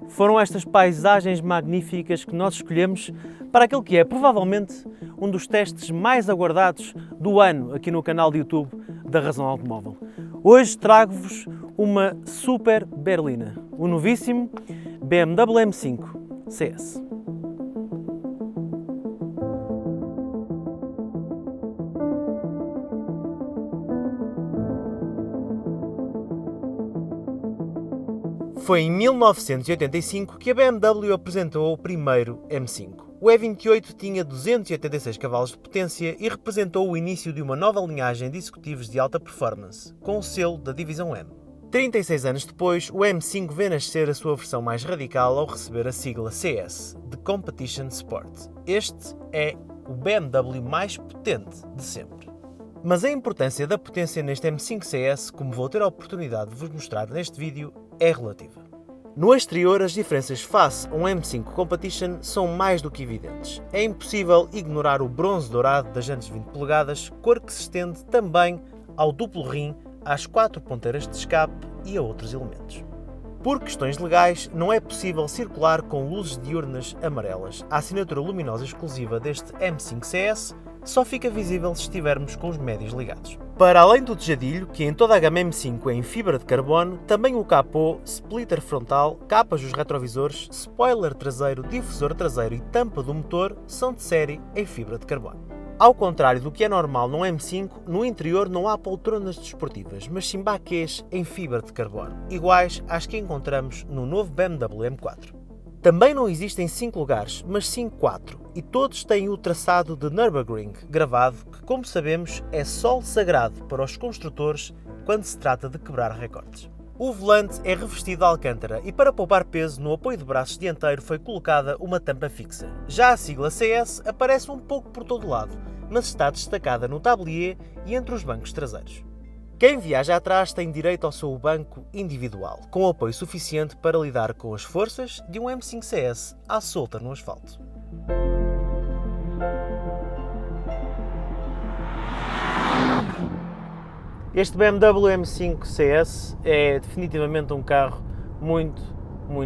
Foram estas paisagens magníficas que nós escolhemos para aquele que é provavelmente um dos testes mais aguardados do ano aqui no canal de YouTube da Razão Automóvel. Hoje trago-vos uma super berlina, o novíssimo BMW M5 CS. Foi em 1985 que a BMW apresentou o primeiro M5. O E28 tinha 286 cavalos de potência e representou o início de uma nova linhagem de executivos de alta performance, com o selo da divisão M. 36 anos depois, o M5 vê nascer a sua versão mais radical ao receber a sigla CS, de Competition Sport. Este é o BMW mais potente de sempre. Mas a importância da potência neste M5 CS, como vou ter a oportunidade de vos mostrar neste vídeo, é relativa. No exterior, as diferenças face a um M5 Competition são mais do que evidentes. É impossível ignorar o bronze dourado das jantes 20 polegadas, cor que se estende também ao duplo rim, às 4 ponteiras de escape e a outros elementos. Por questões legais, não é possível circular com luzes diurnas amarelas. A assinatura luminosa exclusiva deste M5 CS só fica visível se estivermos com os médios ligados. Para além do tejadilho, que em toda a gama M5 é em fibra de carbono, também o capô, splitter frontal, capas dos retrovisores, spoiler traseiro, difusor traseiro e tampa do motor são de série em fibra de carbono. Ao contrário do que é normal no M5, no interior não há poltronas desportivas, mas sim baquês em fibra de carbono, iguais às que encontramos no novo BMW M4. Também não existem 5 lugares, mas sim 4, e todos têm o traçado de Nürburgring gravado, que, como sabemos, é sol sagrado para os construtores quando se trata de quebrar recordes. O volante é revestido de alcântara e, para poupar peso, no apoio de braços dianteiro foi colocada uma tampa fixa. Já a sigla CS aparece um pouco por todo lado, mas está destacada no tablier e entre os bancos traseiros. Quem viaja atrás tem direito ao seu banco individual, com apoio suficiente para lidar com as forças de um M5 CS à solta no asfalto. Este BMW M5 CS é definitivamente um carro muito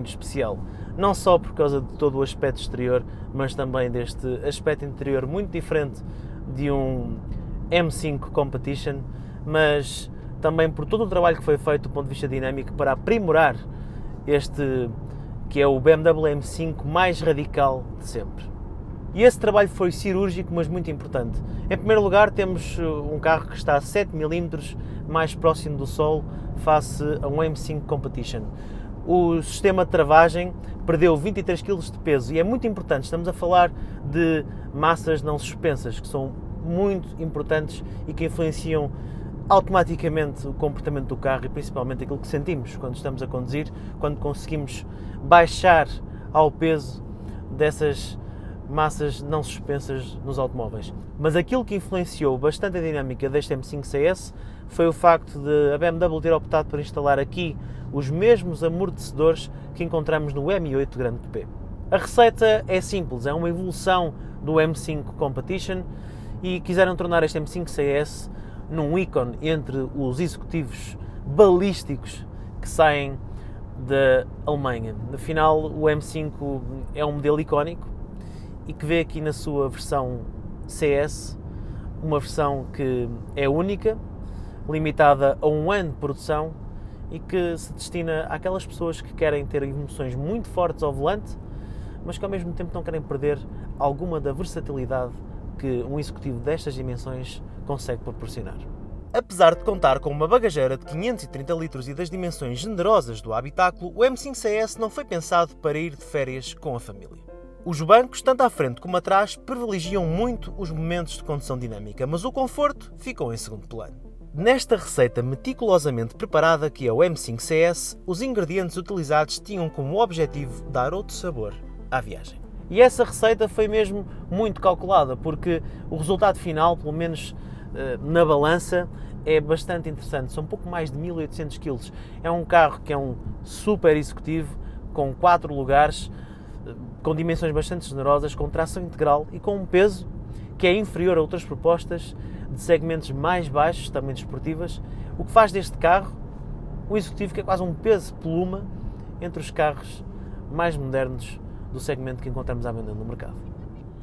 especial. Não só por causa de todo o aspecto exterior, mas também deste aspecto interior muito diferente de um M5 Competition, mas também por todo o trabalho que foi feito do ponto de vista dinâmico para aprimorar este que é o BMW M5 mais radical de sempre. E esse trabalho foi cirúrgico, mas muito importante. Em primeiro lugar, temos um carro que está a 7 mm mais próximo do solo face a um M5 Competition. O sistema de travagem perdeu 23 kg de peso e é muito importante. Estamos a falar de massas não suspensas, que são muito importantes e que influenciam automaticamente o comportamento do carro e principalmente aquilo que sentimos quando estamos a conduzir, quando conseguimos baixar ao peso dessas massas não suspensas nos automóveis. Mas aquilo que influenciou bastante a dinâmica deste M5 CS foi o facto de a BMW ter optado por instalar aqui os mesmos amortecedores que encontramos no M8 Grande Coupé. A receita é simples, é uma evolução do M5 Competition e quiseram tornar este M5 CS num ícone entre os executivos balísticos que saem da Alemanha. Afinal, o M5 é um modelo icónico e que vê aqui na sua versão CS, uma versão que é única, limitada a um ano de produção e que se destina àquelas pessoas que querem ter emoções muito fortes ao volante, mas que ao mesmo tempo não querem perder alguma da versatilidade que um executivo destas dimensões consegue proporcionar. Apesar de contar com uma bagageira de 530 litros e das dimensões generosas do habitáculo, o M5 CS não foi pensado para ir de férias com a família. Os bancos, tanto à frente como atrás, privilegiam muito os momentos de condução dinâmica, mas o conforto ficou em segundo plano. Nesta receita meticulosamente preparada que é o M5 CS, os ingredientes utilizados tinham como objetivo dar outro sabor à viagem. E essa receita foi mesmo muito calculada, porque o resultado final, pelo menos na balança, é bastante interessante. São um pouco mais de 1800 kg. É um carro que é um super executivo, com 4 lugares, com dimensões bastante generosas, com tração integral e com um peso que é inferior a outras propostas de segmentos mais baixos, também desportivas, o que faz deste carro um executivo que é quase um peso pluma entre os carros mais modernos do segmento que encontramos à venda no mercado.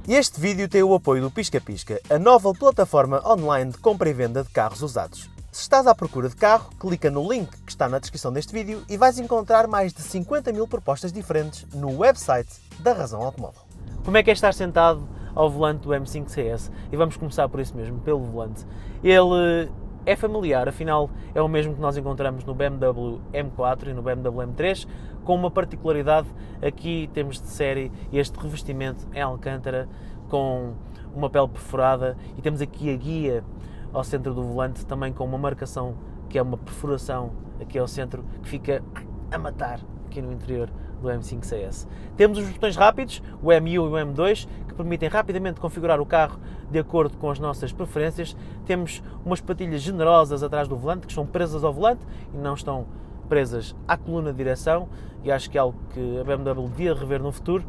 Este vídeo tem o apoio do Pisca Pisca, a nova plataforma online de compra e venda de carros usados. Se estás à procura de carro, clica no link que está na descrição deste vídeo e vais encontrar mais de 50 mil propostas diferentes no website da Razão Automóvel. Como é que é estar sentado ao volante do M5 CS? E vamos começar por isso mesmo, pelo volante. Ele é familiar, afinal é o mesmo que nós encontramos no BMW M4 e no BMW M3, com uma particularidade: aqui temos de série este revestimento em alcântara com uma pele perfurada e temos aqui a guia ao centro do volante também com uma marcação que é uma perfuração aqui ao centro que fica a matar aqui no interior do M5 CS. Temos os botões rápidos, o MU e o M2, que permitem rapidamente configurar o carro de acordo com as nossas preferências. Temos umas patilhas generosas atrás do volante, que estão presas ao volante e não estão presas à coluna de direção, e acho que é algo que a BMW devia rever no futuro,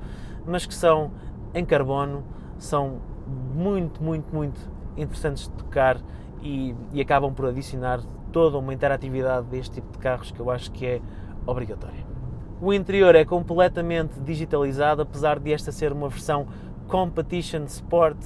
mas que são em carbono, são muito interessantes de tocar e acabam por adicionar toda uma interatividade deste tipo de carros que eu acho que é obrigatória. O interior é completamente digitalizado, apesar de esta ser uma versão Competition Sport,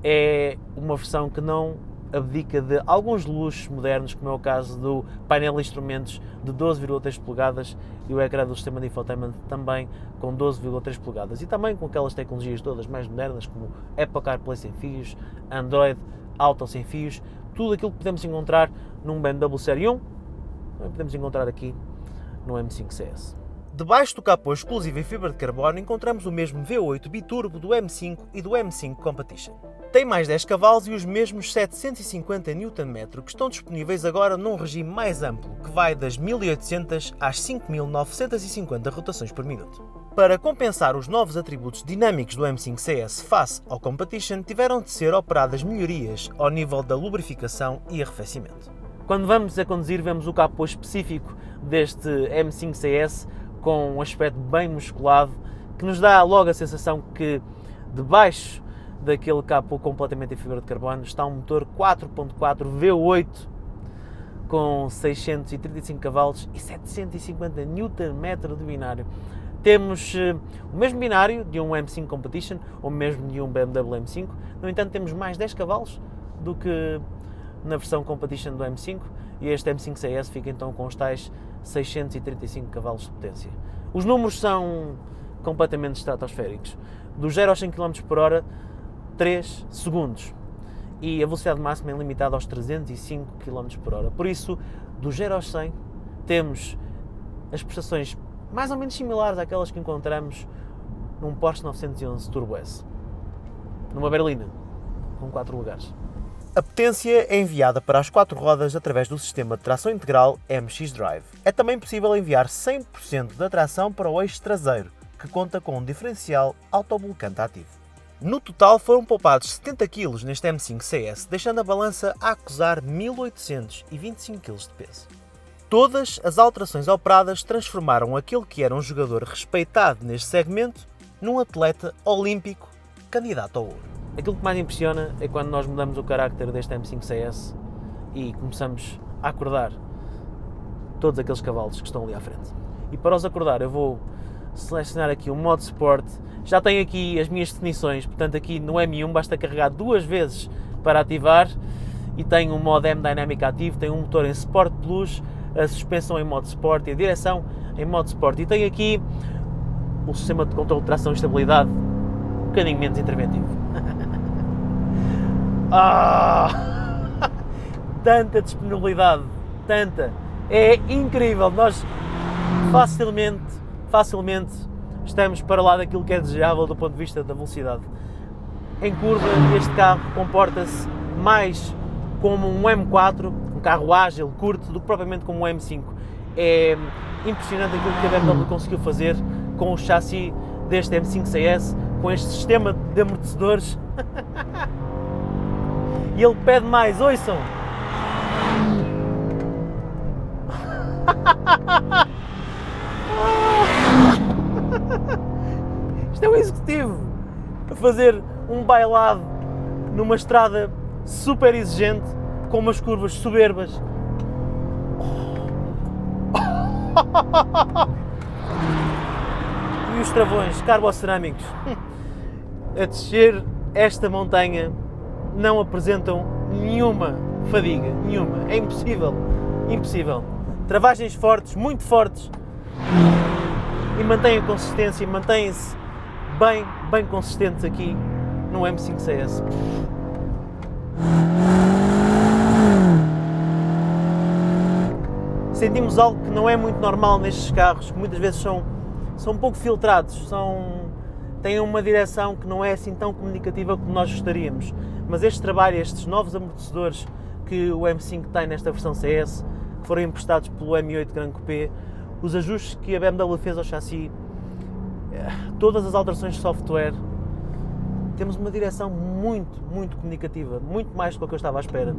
é uma versão que não abdica de alguns luxos modernos, como é o caso do painel de instrumentos de 12,3 polegadas e o ecrã do sistema de infotainment também com 12,3 polegadas e também com aquelas tecnologias todas mais modernas como Apple CarPlay sem fios, Android Auto sem fios, tudo aquilo que podemos encontrar num BMW Série 1, também podemos encontrar aqui no M5 CS. Debaixo do capô exclusivo em fibra de carbono encontramos o mesmo V8 biturbo do M5 e do M5 Competition. Tem mais 10 cavalos e os mesmos 750 Nm que estão disponíveis agora num regime mais amplo, que vai das 1800 às 5950 rotações por minuto. Para compensar os novos atributos dinâmicos do M5 CS face ao Competition, tiveram de ser operadas melhorias ao nível da lubrificação e arrefecimento. Quando vamos a conduzir, vemos o capô específico deste M5 CS com um aspecto bem musculado, que nos dá logo a sensação que debaixo daquele capô completamente em fibra de carbono está um motor 4.4 V8 com 635 cavalos e 750 Nm de binário. Temos o mesmo binário de um M5 Competition ou mesmo de um BMW M5, no entanto temos mais 10 cavalos do que na versão Competition do M5 e este M5 CS fica então com os tais 635 cavalos de potência. Os números são completamente estratosféricos. Do 0 aos 100 km por hora, 3 segundos. E a velocidade máxima é limitada aos 305 km por hora. Por isso, do 0 aos 100, temos as prestações mais ou menos similares àquelas que encontramos num Porsche 911 Turbo S, numa berlina, com 4 lugares. A potência é enviada para as 4 rodas através do sistema de tração integral MX Drive. É também possível enviar 100% da tração para o eixo traseiro, que conta com um diferencial autoblocante ativo. No total foram poupados 70 kg neste M5 CS, deixando a balança a acusar 1825 kg de peso. Todas as alterações operadas transformaram aquele que era um jogador respeitado neste segmento num atleta olímpico candidato ao ouro. Aquilo que mais impressiona é quando nós mudamos o carácter deste M5 CS e começamos a acordar todos aqueles cavalos que estão ali à frente. E para os acordar eu vou selecionar aqui o modo Sport. Já tenho aqui as minhas definições, portanto aqui no M1 basta carregar 2 vezes para ativar e tem um modo M Dynamic ativo, tem um motor em Sport Plus, a suspensão em modo Sport e a direção em modo Sport. E tem aqui o sistema de controle de tração e estabilidade um bocadinho menos interventivo. Tanta disponibilidade, tanta, é incrível, nós facilmente estamos para lá daquilo que é desejável do ponto de vista da velocidade. Em curva este carro comporta-se mais como um M4, um carro ágil, curto, do que propriamente como um M5. É impressionante aquilo que a BMW conseguiu fazer com o chassi deste M5 CS, com este sistema de amortecedores. E ele pede mais, ouçam! Isto é um executivo a fazer um bailado numa estrada super exigente, com umas curvas soberbas. E os travões carbocerâmicos a descer esta montanha não apresentam nenhuma fadiga, nenhuma. É impossível, impossível. Travagens fortes, muito fortes, e mantêm a consistência, mantêm-se bem consistentes aqui no M5 CS. Sentimos algo que não é muito normal nestes carros, que muitas vezes são um pouco filtrados, têm uma direção que não é assim tão comunicativa como nós gostaríamos. Mas este trabalho, estes novos amortecedores que o M5 tem nesta versão CS, que foram emprestados pelo M8 Gran Coupé, os ajustes que a BMW fez ao chassi, todas as alterações de software, temos uma direção muito comunicativa, muito mais do que eu estava à espera.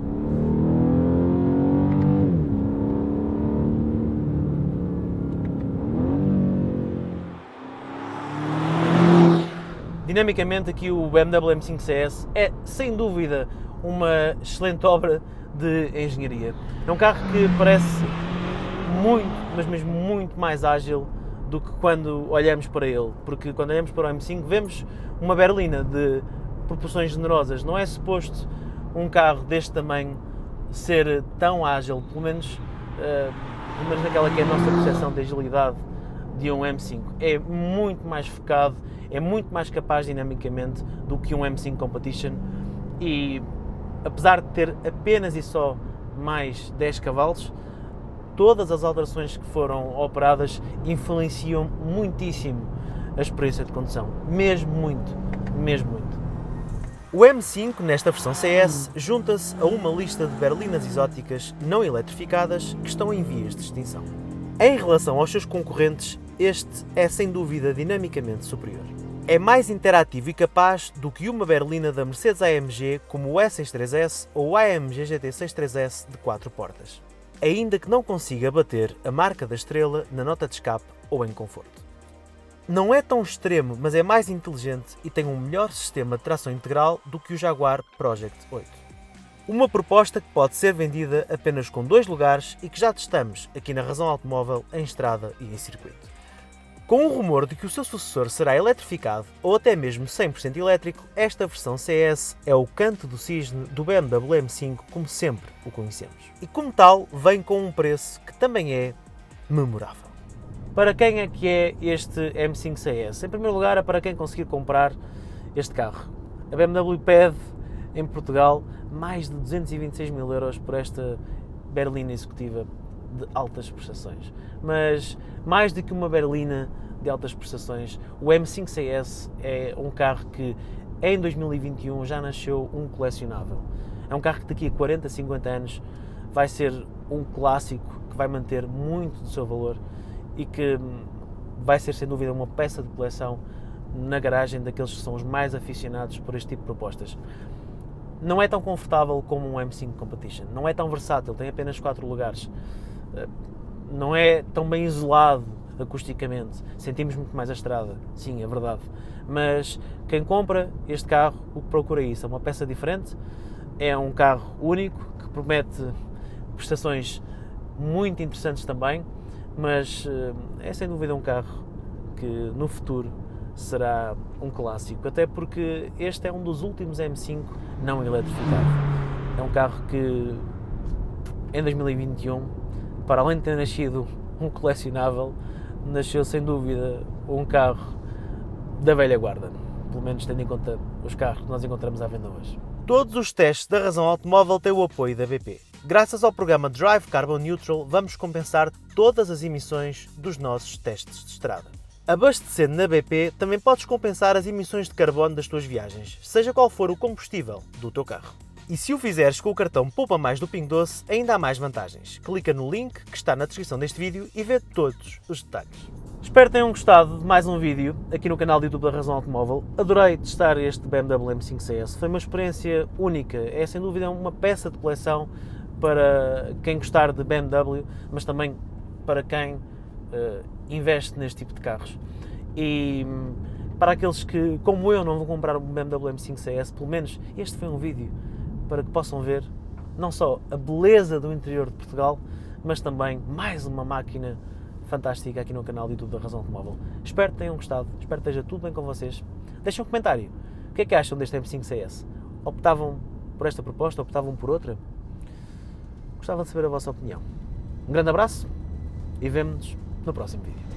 Dinamicamente aqui o BMW M5 CS é sem dúvida uma excelente obra de engenharia. É um carro que parece muito, mas mesmo muito mais ágil do que quando olhamos para ele, porque quando olhamos para o M5 vemos uma berlina de proporções generosas. Não é suposto um carro deste tamanho ser tão ágil, pelo menos naquela que é a nossa percepção de agilidade de um M5. É muito mais focado, é muito mais capaz dinamicamente do que um M5 Competition, e apesar de ter apenas e só mais 10 cavalos, todas as alterações que foram operadas influenciam muitíssimo a experiência de condução, mesmo muito. O M5, nesta versão CS, junta-se a uma lista de berlinas exóticas não eletrificadas que estão em vias de extinção. Em relação aos seus concorrentes, este é sem dúvida dinamicamente superior. É mais interativo e capaz do que uma berlina da Mercedes-AMG como o E63S ou o AMG GT63S de 4 portas, ainda que não consiga bater a marca da estrela na nota de escape ou em conforto. Não é tão extremo, mas é mais inteligente e tem um melhor sistema de tração integral do que o Jaguar Project 8. Uma proposta que pode ser vendida apenas com 2 lugares e que já testamos aqui na Razão Automóvel em estrada e em circuito. Com o rumor de que o seu sucessor será eletrificado ou até mesmo 100% elétrico, esta versão CS é o canto do cisne do BMW M5 como sempre o conhecemos. E como tal, vem com um preço que também é memorável. Para quem é que é este M5 CS? Em primeiro lugar, é para quem conseguir comprar este carro. A BMW pede em Portugal mais de 226 mil euros por esta berlina executiva de altas prestações. Mas mais do que uma berlina de altas prestações, o M5 CS é um carro que em 2021 já nasceu um colecionável. É um carro que daqui a 40, 50 anos vai ser um clássico que vai manter muito do seu valor e que vai ser sem dúvida uma peça de coleção na garagem daqueles que são os mais aficionados por este tipo de propostas. Não é tão confortável como um M5 Competition, não é tão versátil, tem apenas 4 lugares, não é tão bem isolado acusticamente, sentimos muito mais a estrada, sim, é verdade, mas quem compra este carro, o que procura é isso, é uma peça diferente, é um carro único, que promete prestações muito interessantes também, mas é sem dúvida um carro que no futuro será um clássico, até porque este é um dos últimos M5 não eletrificados. É um carro que em 2021, para além de ter nascido um colecionável, nasceu sem dúvida um carro da velha guarda, pelo menos tendo em conta os carros que nós encontramos à venda hoje. Todos os testes da Razão Automóvel têm o apoio da BP. Graças ao programa Drive Carbon Neutral, vamos compensar todas as emissões dos nossos testes de estrada. Abastecendo na BP, também podes compensar as emissões de carbono das tuas viagens, seja qual for o combustível do teu carro. E se o fizeres com o cartão Poupa Mais do Pingo Doce, ainda há mais vantagens. Clica no link que está na descrição deste vídeo e vê todos os detalhes. Espero que tenham gostado de mais um vídeo aqui no canal do YouTube da Razão Automóvel. Adorei testar este BMW M5 CS, foi uma experiência única, é sem dúvida uma peça de coleção para quem gostar de BMW, mas também para quem investe neste tipo de carros. E para aqueles que, como eu, não vão comprar um BMW M5 CS, pelo menos este foi um vídeo para que possam ver não só a beleza do interior de Portugal, mas também mais uma máquina fantástica aqui no canal de YouTube da Razão Automóvel. Espero que tenham gostado, espero que esteja tudo bem com vocês. Deixem um comentário. O que é que acham deste M5 CS? Optavam por esta proposta, optavam por outra? Gostava de saber a vossa opinião. Um grande abraço e vemo-nos no próximo vídeo.